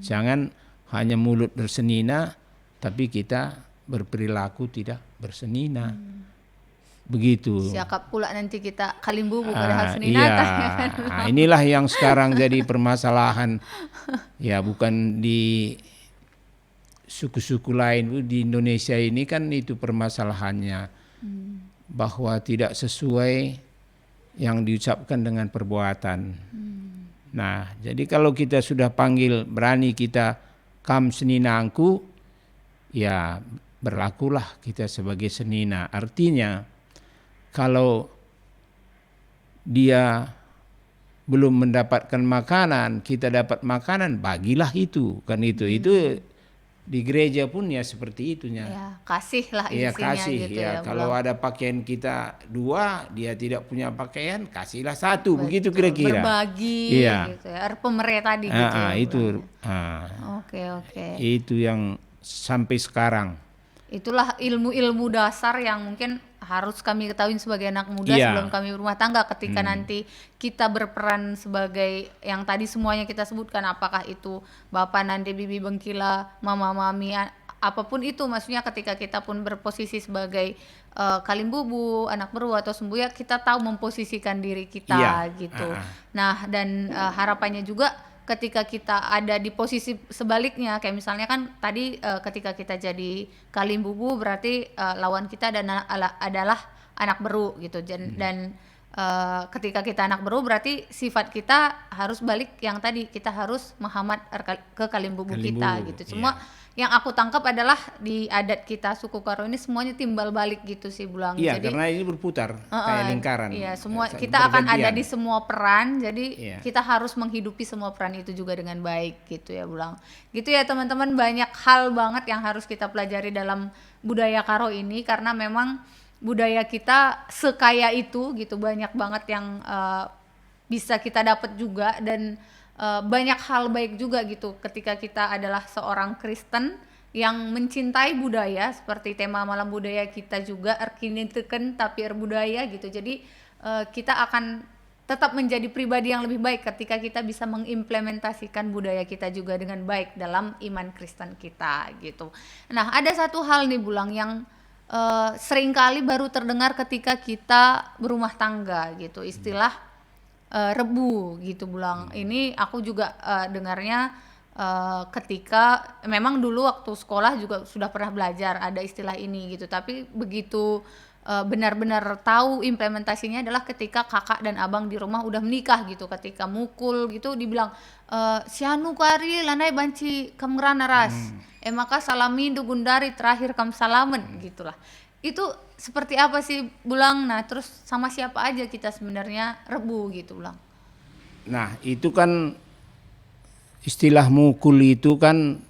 Jangan hanya mulut bersenina, tapi kita berperilaku tidak bersenina. Begitu. Siakap pula nanti kita kalimbubu Iya. padahal seninata. Nah, inilah yang sekarang jadi permasalahan. Ya bukan di suku-suku lain, di Indonesia ini kan itu permasalahannya. Bahwa tidak sesuai yang diucapkan dengan perbuatan. Nah, jadi kalau kita sudah panggil, berani kita kam seninangku, ya berlakulah kita sebagai senina. Artinya kalau dia belum mendapatkan makanan, kita dapat makanan, bagilah itu. Kan itu di gereja pun ya seperti itunya. Ya, kasih lah Iya, isinya kasih gitu ya. ya. Kalau Bulang. ada pakaian kita 2, dia tidak punya pakaian, kasihlah 1, begitu Betul, kira-kira. berbagi Iya. gitu ya. Pemerintah tadi gitu ya. Itu Bulangnya. Oke. itu yang sampai sekarang. Itulah ilmu-ilmu dasar yang mungkin harus kami ketahui sebagai anak muda Iya. sebelum kami berumah tangga, ketika nanti kita berperan sebagai yang tadi semuanya kita sebutkan, apakah itu bapak, nanti bibi, bengkila, mama, mami, apapun itu, maksudnya ketika kita pun berposisi sebagai kalimbubu, anak beru atau sembuya, kita tahu memposisikan diri kita Iya. gitu. Nah, dan harapannya juga ketika kita ada di posisi sebaliknya, kayak misalnya kan tadi ketika kita jadi kalimbubu berarti lawan kita adalah anak beru gitu, dan ketika kita anak beru berarti sifat kita harus balik, yang tadi kita harus menghambat ke kalimbubu kita gitu. Semua yang aku tangkap adalah di adat kita suku Karo ini semuanya timbal balik gitu sih, Bulang. Iya, Jadi karena ini berputar kayak lingkaran. iya, semua kita akan ada di semua peran, jadi Iya. kita harus menghidupi semua peran itu juga dengan baik gitu ya, Bulang. Gitu ya teman-teman, banyak hal banget yang harus kita pelajari dalam budaya Karo ini, karena memang budaya kita sekaya itu gitu, banyak banget yang bisa kita dapat juga, dan banyak hal baik juga gitu ketika kita adalah seorang Kristen yang mencintai budaya, seperti tema malam budaya kita juga erkini teken tapi budaya gitu. Jadi kita akan tetap menjadi pribadi yang lebih baik ketika kita bisa mengimplementasikan budaya kita juga dengan baik dalam iman Kristen kita gitu. Nah, ada satu hal nih, Bulang, yang seringkali baru terdengar ketika kita berumah tangga gitu, istilah rebu gitu, Bulang. Ini aku juga dengarnya ketika memang dulu waktu sekolah juga sudah pernah belajar ada istilah ini gitu, tapi begitu benar-benar tahu implementasinya adalah ketika kakak dan abang di rumah udah menikah gitu, ketika mukul gitu dibilang sianu kari lanai banci kam ngerana ras, maka salami dugundari terakhir kam salamen gitulah. Itu seperti apa sih, Bulang? Nah, terus sama siapa aja kita sebenarnya rebu gitu, Bulang? Nah, itu kan istilah mukul itu kan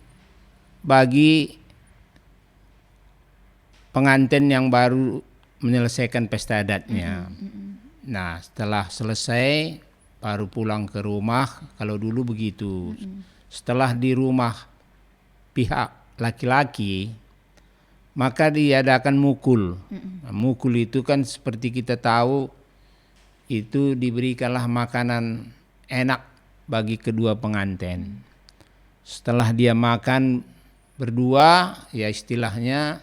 bagi pengantin yang baru menyelesaikan pesta adatnya. Nah, setelah selesai baru pulang ke rumah, kalau dulu begitu. Setelah di rumah pihak laki-laki, maka diadakan mukul. Nah, mukul itu kan seperti kita tahu, itu diberikanlah makanan enak bagi kedua pengantin. Setelah dia makan berdua, ya istilahnya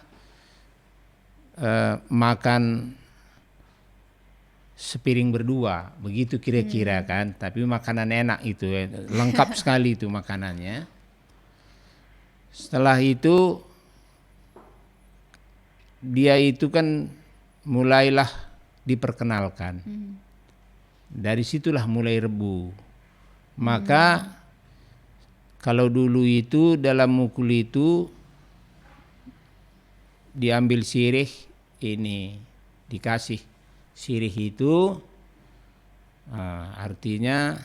makan sepiring berdua, begitu kira-kira kan. Tapi makanan enak itu, lengkap sekali itu makanannya. Setelah itu dia itu kan mulailah diperkenalkan. Dari situlah mulai rebu. Maka kalau dulu itu dalam mukul itu diambil sirih, ini dikasih sirih itu artinya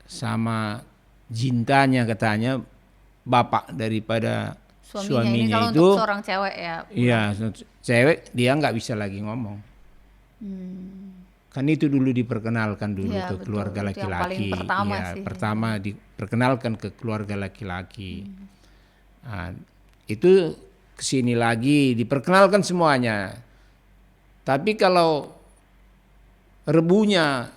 sama jintanya, katanya bapak daripada suaminya ini kalau itu. untuk seorang cewek ya. Iya, cewek dia nggak bisa lagi ngomong. Kan itu dulu diperkenalkan dulu Iya, ke betul. keluarga Itu yang paling laki-laki. pertama Iya, sih. pertama diperkenalkan ke keluarga laki-laki. Nah, itu kesini lagi diperkenalkan semuanya. Tapi kalau rebunya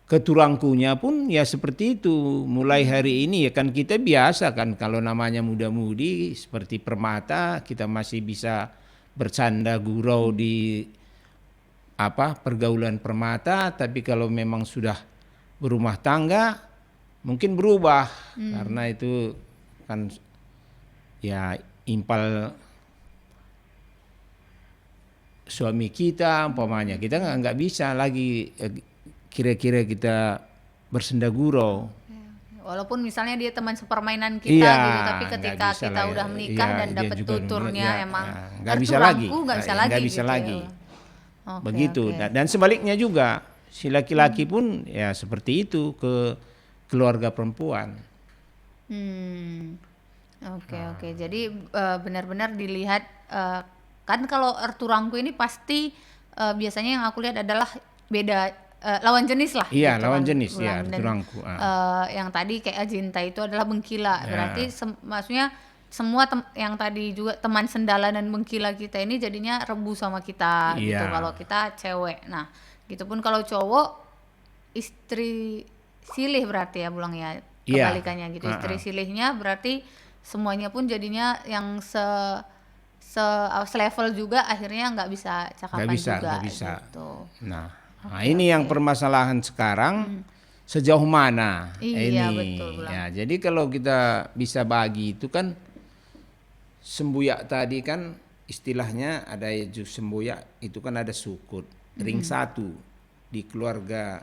keturangkunya pun ya seperti itu. Mulai hari ini ya kan kita biasa kan, kalau namanya muda-mudi seperti Permata, kita masih bisa bercanda gurau di pergaulan Permata, tapi kalau memang sudah berumah tangga mungkin berubah, karena itu kan ya impal suami kita umpamanya, kita nggak bisa lagi kira-kira kita bersenda gurau. Walaupun misalnya dia teman sepermainan kita Iya, gitu, tapi nggak ketika bisa kita lah, udah menikah iya, dan dia dapat juga tuturnya ya, emang nggak bisa lagi, nggak bisa nggak lagi bisa gitu lagi. ya. Oke, Begitu. oke. Dan sebaliknya juga si laki-laki pun ya seperti itu ke keluarga perempuan. Oke. Jadi benar-benar dilihat kan kalau erturangku ini pasti biasanya yang aku lihat adalah beda lawan jenis lah. Iya, gitu lawan kan, jenis ya Dan, erturangku. yang tadi kayak Ajinta itu adalah Bengkila. Ya. Berarti maksudnya semua yang tadi juga teman Sendala dan Bengkila kita ini jadinya rebu sama kita gitu Iya. kalau kita cewek. Nah, gitu pun kalau cowok istri silih berarti ya Bulang ya. Iya. Kebalikannya gitu. Istri silihnya berarti semuanya pun jadinya yang selevel juga akhirnya nggak bisa cakapan juga Nggak bisa. gitu. Nah, ini yang permasalahan sekarang sejauh mana Iya, ini. betul, Bulang. Ya, jadi kalau kita bisa bagi itu kan sembuyak tadi kan istilahnya ada sembuyak itu kan ada sukut ring satu di keluarga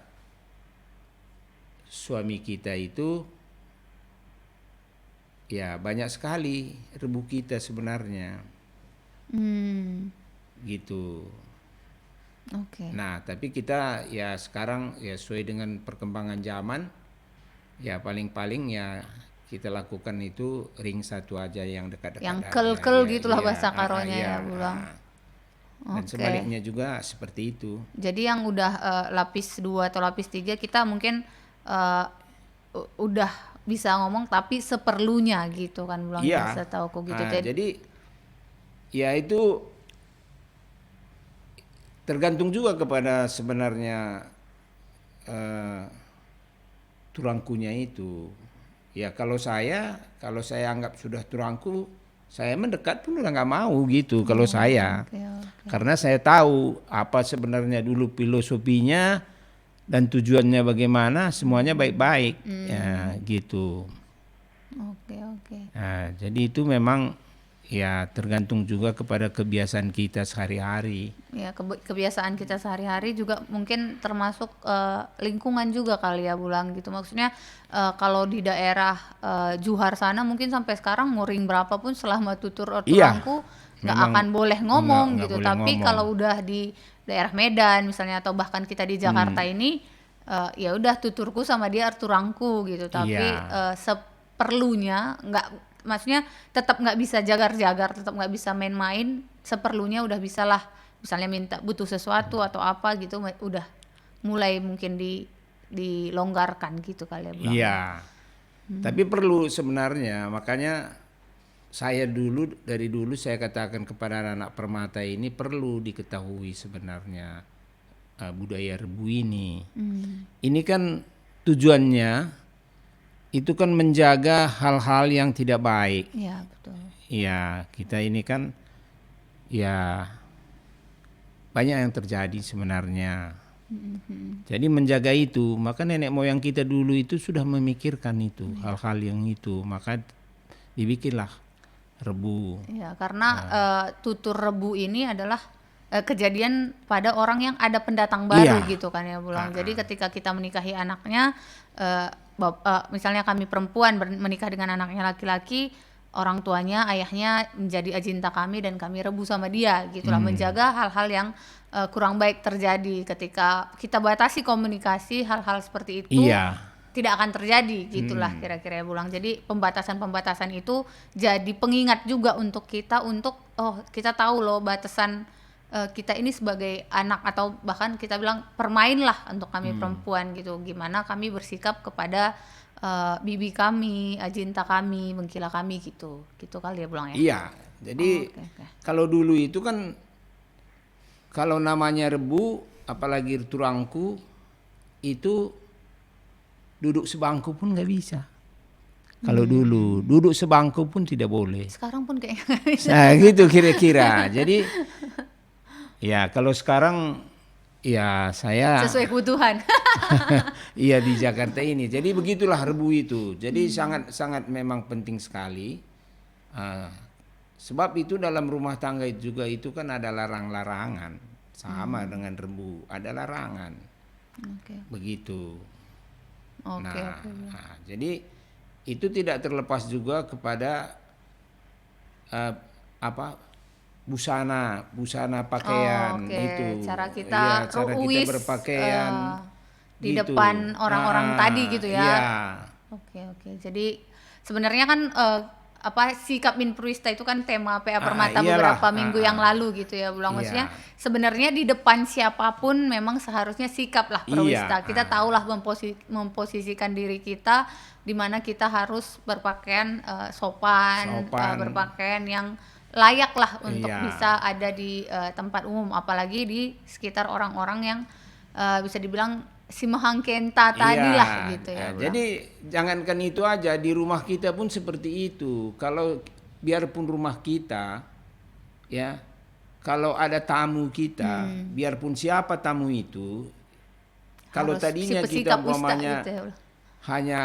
suami kita itu ya banyak sekali rebu kita sebenarnya gitu. Oke. Nah, tapi kita ya sekarang ya sesuai dengan perkembangan zaman ya paling-paling ya kita lakukan itu ring satu aja yang dekat-dekat Yang aja. kel-kel Ya, gitulah iya, bahasa karonya iya, ya, Bulang. Dan Oke. sebaliknya juga seperti itu. Jadi yang udah lapis 2 atau lapis 3 kita mungkin udah bisa ngomong tapi seperlunya gitu kan Bulang Iya. ya, setauku gitu. Nah, jadi ya itu tergantung juga kepada sebenarnya turangkunya itu. Ya kalau saya anggap sudah turangku, saya mendekat pun udah nggak mau gitu kalau saya. oke. Karena saya tahu apa sebenarnya dulu filosofinya dan tujuannya bagaimana, semuanya baik-baik. Ya gitu. Oke. Nah, jadi itu memang ya tergantung juga kepada kebiasaan kita sehari-hari. Ya kebiasaan kita sehari-hari juga mungkin termasuk lingkungan juga kali ya Bulang gitu. Maksudnya kalau di daerah Juhar sana mungkin sampai sekarang mau ring berapapun selama tutur orturangku nggak memang akan boleh ngomong nggak gitu. boleh Tapi ngomong. kalau udah di daerah Medan misalnya atau bahkan kita di Jakarta ini ya udah tuturku sama dia arturangku gitu. Tapi Iya. seperlunya nggak, maksudnya tetap nggak bisa jagar-jagar, tetap nggak bisa main-main, seperlunya udah bisalah misalnya minta butuh sesuatu atau apa gitu udah mulai mungkin dilonggarkan gitu kali ya Bulang. Iya. Tapi perlu sebenarnya, makanya saya dari dulu saya katakan kepada anak-anak permata ini perlu diketahui sebenarnya budaya rebu ini. Ini kan tujuannya itu kan menjaga hal-hal yang tidak baik. Iya betul. Ya, kita ini kan ya banyak yang terjadi sebenarnya. Jadi menjaga itu, maka nenek moyang kita dulu itu sudah memikirkan itu, hal-hal yang itu, maka dibikinlah rebu. Ya karena tutur rebu ini adalah kejadian pada orang yang ada pendatang baru Iya. gitu kan ya Bulang. Jadi ketika kita menikahi anaknya, misalnya kami perempuan menikah dengan anaknya laki-laki, orang tuanya, ayahnya menjadi ajinta kami dan kami rebu sama dia gitulah, menjaga hal-hal yang kurang baik terjadi. Ketika kita batasi komunikasi, hal-hal seperti itu Iya. tidak akan terjadi gitulah kira-kira ya Bulang. Jadi pembatasan-pembatasan itu jadi pengingat juga untuk kita untuk kita tahu loh batasan kita ini sebagai anak, atau bahkan kita bilang permainlah untuk kami perempuan gitu, gimana kami bersikap kepada bibi kami, ajinta kami, bengkila kami gitu kali ya Bulang ya. Iya. Jadi Oke. kalau dulu itu kan kalau namanya rebu, apalagi turangku itu duduk sebangku pun nggak bisa. Kalau dulu duduk sebangku pun tidak boleh. Sekarang pun kayaknya Nah gitu kira-kira. Jadi ya kalau sekarang ya saya sesuai kebutuhan. iya di Jakarta ini. Jadi begitulah rebu itu. Jadi sangat memang penting sekali Sebab itu dalam rumah tangga itu juga itu kan ada larang-larangan. Sama dengan rembu, ada larangan. Oke. Begitu. Oke, Nah, oke. jadi itu tidak terlepas juga kepada busana pakaian Oke, gitu. cara kita Iya, cara kita ruwis, berpakaian di gitu. depan orang-orang tadi gitu ya. Iya. Oke. Jadi sebenarnya kan sikap Minpurwista itu kan tema PA Permata Iyalah. beberapa minggu yang lalu gitu ya, Bulang. Maksudnya Iya. sebenarnya di depan siapapun memang seharusnya sikap lah Perwista. Iya. Kita tahulah memposisikan diri kita di mana kita harus berpakaian sopan, berpakaian yang layak lah untuk Iya. bisa ada di tempat umum, apalagi di sekitar orang-orang yang bisa dibilang si Mahangkenta tadi Iya. lah gitu ya. Bulang. Jadi jangankan itu aja, di rumah kita pun seperti itu. Kalau biarpun rumah kita ya, kalau ada tamu kita, biarpun siapa tamu itu, kalau Harus tadinya si kita pesikap ustaz umpamanya gitu ya, Bulang. hanya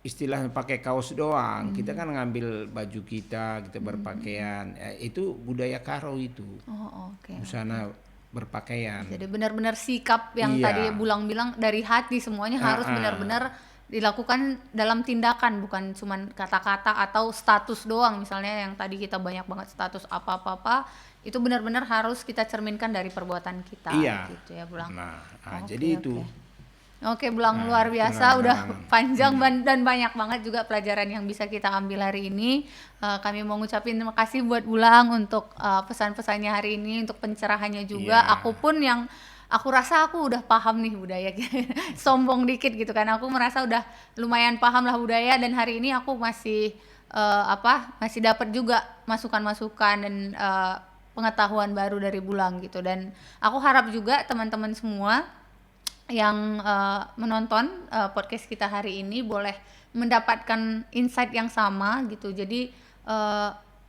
istilahnya pakai kaos doang, kita kan ngambil baju kita berpakaian, itu budaya Karo itu, Oh, oke. busana berpakaian. Jadi benar-benar sikap yang Iya. tadi Bulang bilang dari hati, semuanya harus benar-benar dilakukan dalam tindakan, bukan cuman kata-kata atau status doang. Misalnya yang tadi kita banyak banget status apa-apa, itu benar-benar harus kita cerminkan dari perbuatan kita. Iya. Gitu ya, Bulang. Nah, Oke, jadi itu. Oke, Bulang, Nah, luar biasa, itulah. udah panjang dan banyak banget juga pelajaran yang bisa kita ambil hari ini. Kami mau ngucapin terima kasih buat Bulang untuk pesan-pesannya hari ini, untuk pencerahannya juga. Iya. Aku pun yang aku rasa aku udah paham nih budaya, sombong dikit gitu kan. Aku merasa udah lumayan paham lah budaya, dan hari ini aku masih masih dapat juga masukan-masukan dan pengetahuan baru dari Bulang gitu. Dan aku harap juga teman-teman semua yang menonton podcast kita hari ini boleh mendapatkan insight yang sama gitu. Jadi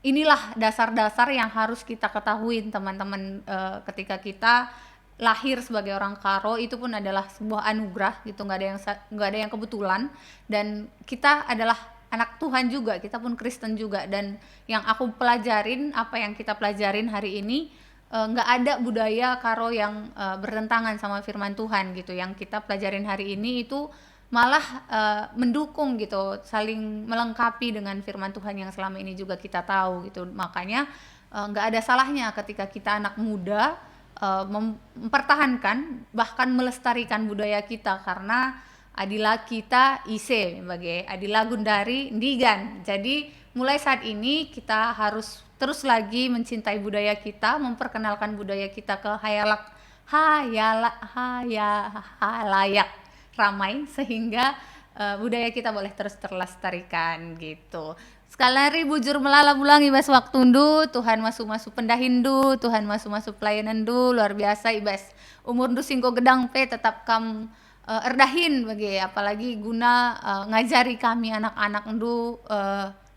inilah dasar-dasar yang harus kita ketahui, teman-teman, ketika kita lahir sebagai orang Karo, itu pun adalah sebuah anugerah gitu, nggak ada yang kebetulan, dan kita adalah anak Tuhan juga, kita pun Kristen juga. Dan yang aku pelajarin, apa yang kita pelajarin hari ini, nggak ada budaya Karo yang bertentangan sama firman Tuhan gitu. Yang kita pelajarin hari ini itu malah mendukung gitu, saling melengkapi dengan firman Tuhan yang selama ini juga kita tahu gitu. Makanya nggak ada salahnya ketika kita anak muda mempertahankan bahkan melestarikan budaya kita, karena adila kita ise sebagai adila gundari ndigan. Jadi mulai saat ini kita harus terus lagi mencintai budaya kita, memperkenalkan budaya kita ke halayak ramai, sehingga budaya kita boleh terus terlestarikan gitu. Sekali lagi bujur melala Bulang ibas waktu ndu, Tuhan masuk pendahindu, Tuhan masuk pelayanan ndu, luar biasa ibas. Umur ndu singko gedang pe tetap kam erdahin bagi, apalagi guna ngajari kami anak-anak ndu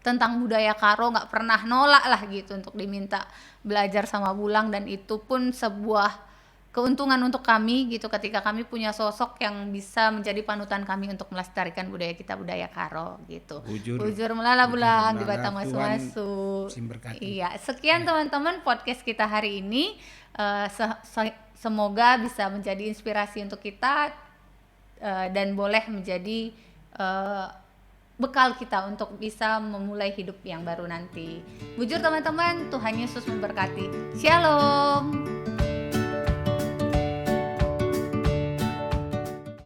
tentang budaya Karo, nggak pernah nolak lah gitu untuk diminta belajar sama Bulang. Dan itu pun sebuah keuntungan untuk kami gitu, ketika kami punya sosok yang bisa menjadi panutan kami untuk melestarikan budaya kita, budaya Karo gitu. Bujur melala Bulang di batang masu-masu. Iya, sekian teman-teman podcast kita hari ini. Semoga bisa menjadi inspirasi untuk kita dan boleh menjadi bekal kita untuk bisa memulai hidup yang baru nanti. Bujur teman-teman, Tuhan Yesus memberkati. Shalom.